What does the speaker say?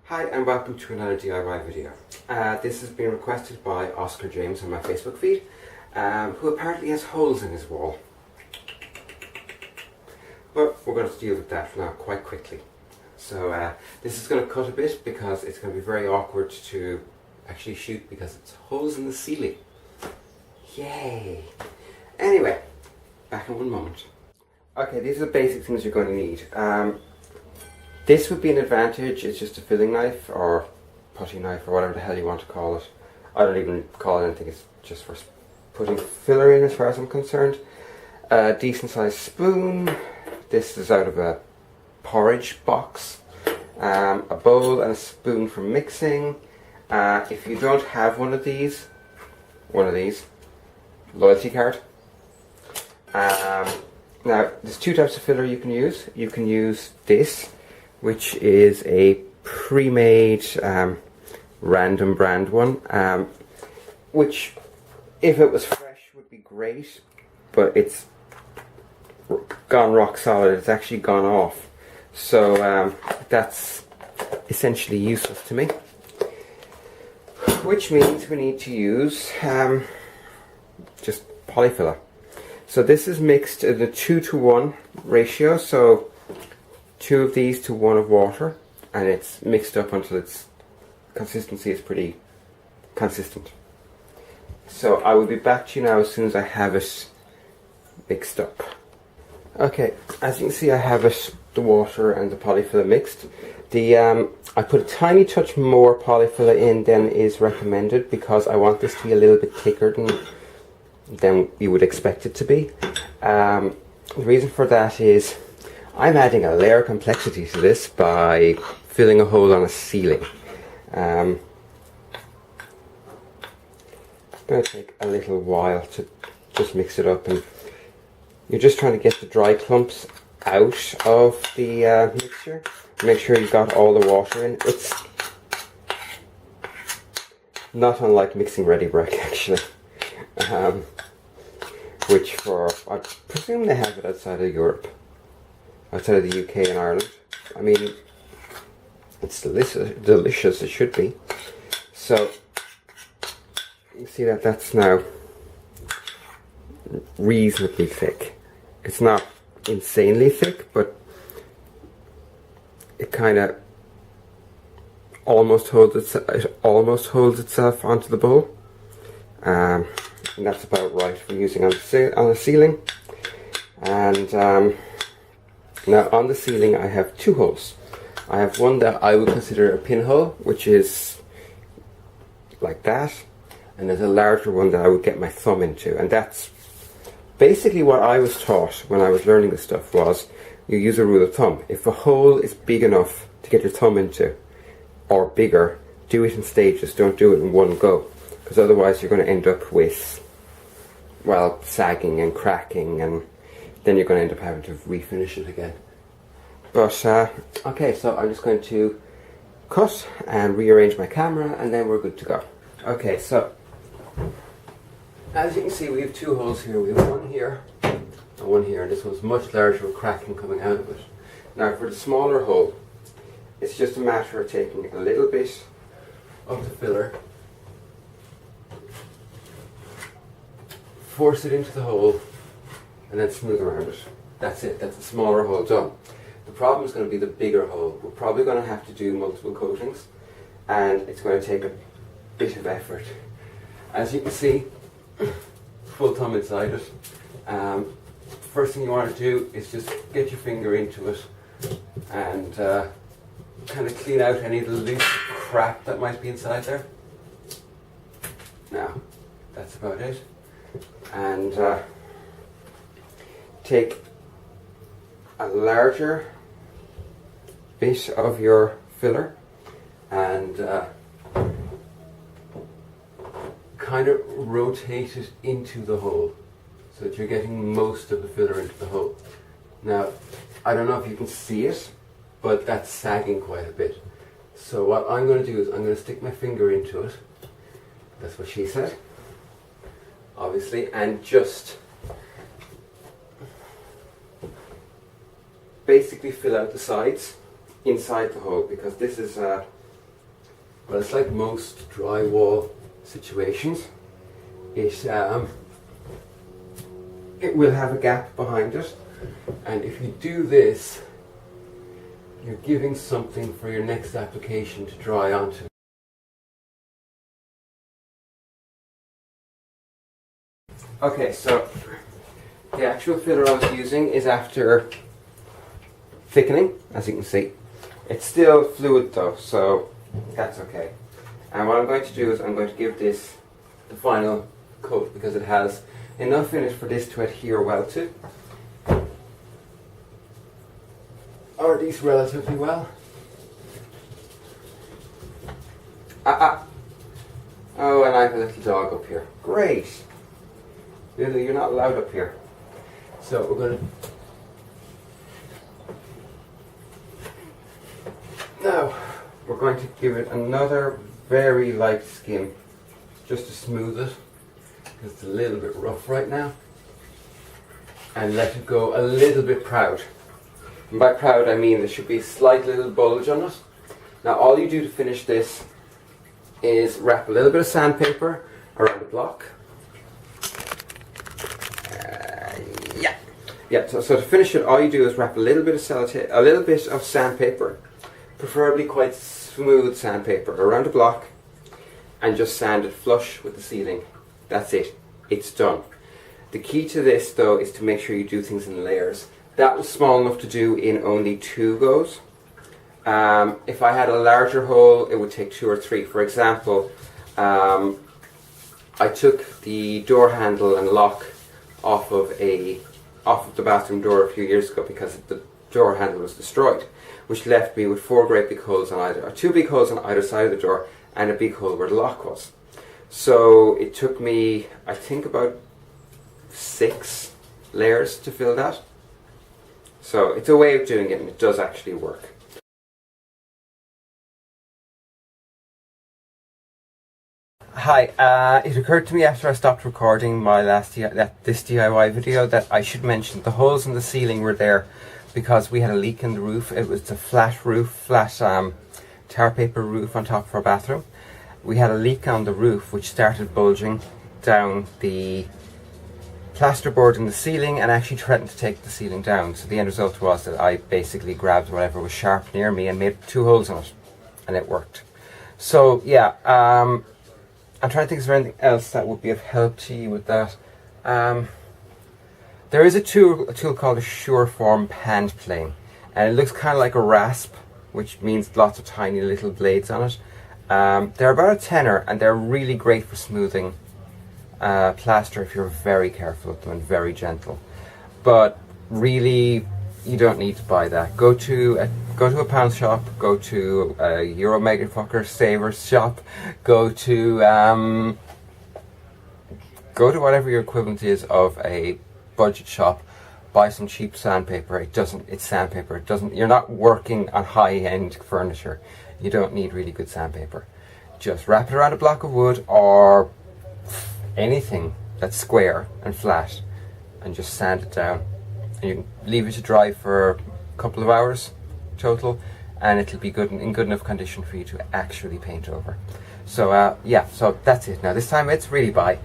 Hi and welcome to another DIY video. This has been requested by Oscar James on my Facebook feed, who apparently has holes in his wall. But we're going to deal with that now quite quickly. So this is going to cut a bit because it's going to be very awkward to actually shoot because it's holes in the ceiling. Yay! Anyway, back in one moment. Okay, these are the basic things you're going to need. This would be an advantage. It's just a filling knife or putty knife or whatever the hell you want to call it. I don't even call it anything, it's just for putting filler in as far as I'm concerned. A decent sized spoon. This is out of a porridge box. A bowl and a spoon for mixing. If you don't have one of these, loyalty card. Now, there's two types of filler you can use. You can use this, which is a pre-made random brand one, which, if it was fresh, would be great, but it's gone rock solid. It's actually gone off, so that's essentially useless to me. Which means we need to use just polyfiller. So this is mixed in a 2-to-1 ratio, so 2 of these to 1 of water, and it's mixed up until its consistency is pretty consistent. So I will be back to you now as soon as I have it mixed up. Okay, as you can see, I have the water and the polyfiller mixed. I put a tiny touch more polyfiller in than is recommended because I want this to be a little bit thicker than you would expect it to be. The reason for that is I'm adding a layer of complexity to this by filling a hole on a ceiling. It's going to take a little while to just mix it up, and you're just trying to get the dry clumps out of the mixture. Make sure you've got all the water in. It's not unlike mixing ready brick, actually. Which I presume they have it outside of Europe. Outside of the UK and Ireland. I mean, it's delicious, it should be. So, you see that that's now reasonably thick. It's not insanely thick, but it kind of almost holds itself onto the bowl. And that's about right for using on the ceiling. And now on the ceiling I have 2 holes. I have one that I would consider a pinhole, which is like that, and there's a larger one that I would get my thumb into, and that's basically what I was taught when I was learning this stuff. Was you use a rule of thumb. If a hole is big enough to get your thumb into, or bigger, do it in stages, don't do it in one go, because otherwise you're going to end up with, well, sagging and cracking, and then you're going to end up having to refinish it again. But, okay, so I'm just going to cut and rearrange my camera, and then we're good to go. Okay, so, as you can see, we have 2 holes here. We have one here, and one here, and this one's much larger with cracking coming out of it. Now, for the smaller hole, it's just a matter of taking a little bit of the filler, force it into the hole, and then smooth around it. That's it, that's the smaller hole done. The problem is going to be the bigger hole. We're probably going to have to do multiple coatings, and it's going to take a bit of effort. As you can see, full thumb inside it. First thing you want to do is just get your finger into it and kind of clean out any of the loose crap that might be inside there. Now, that's about it. And take a larger bit of your filler and kind of rotate it into the hole so that you're getting most of the filler into the hole. Now, I don't know if you can see it, but that's sagging quite a bit. So what I'm going to do is I'm going to stick my finger into it. That's what she said, obviously, and just basically fill out the sides inside the hole, because this is But it's like most drywall situations. It will have a gap behind it, and if you do this, you're giving something for your next application to dry onto. Okay, so the actual filler I was using is after thickening, as you can see. It's still fluid though, so that's okay. And what I'm going to do is I'm going to give this the final coat because it has enough in it for this to adhere well to. Or at least relatively well. Oh, and I have a little dog up here. Great! Lily, you're not allowed up here. So we're going to... Now, we're going to give it another very light skim just to smooth it, because it's a little bit rough right now. And let it go a little bit proud. And by proud I mean there should be a slight little bulge on it. Now all you do to finish this is wrap a little bit of sandpaper around the block. So to finish it, all you do is wrap a little bit of sellotape, a little bit of sandpaper, preferably quite smooth sandpaper, around the block, and just sand it flush with the ceiling. That's it. It's done. The key to this though is to make sure you do things in layers. That was small enough to do in only 2 goes. If I had a larger hole, it would take 2 or 3. For example, I took the door handle and lock off of the bathroom door a few years ago because the door handle was destroyed, which left me with 4 great big holes on either, or 2 big holes on either side of the door, and a big hole where the lock was. So it took me, I think, about 6 layers to fill that. So it's a way of doing it, and it does actually work. Hi, it occurred to me after I stopped recording my this DIY video that I should mention the holes in the ceiling were there because we had a leak in the roof. It was a flat roof, tar paper roof on top of our bathroom. We had a leak on the roof which started bulging down the plasterboard in the ceiling and actually threatened to take the ceiling down. So the end result was that I basically grabbed whatever was sharp near me and made 2 holes in it, and it worked. So yeah, I'm trying to think, is there anything else that would be of help to you with that? There is a tool called a Sureform Hand Plane, and it looks kind of like a rasp, which means lots of tiny little blades on it. They're about a tenner, and they're really great for smoothing plaster if you're very careful with them and very gentle. But really, you don't need to buy that. Go to a pound shop, go to a Euro Mega Fucker Savers shop, go to whatever your equivalent is of a budget shop. Buy some cheap sandpaper. It's sandpaper. You're not working on high-end furniture. You don't need really good sandpaper. Just wrap it around a block of wood or anything that's square and flat, and just sand it down. And you can leave it to dry for a couple of hours total, and it'll be in good enough condition for you to actually paint over. So yeah, so that's it. Now this time it's really bye.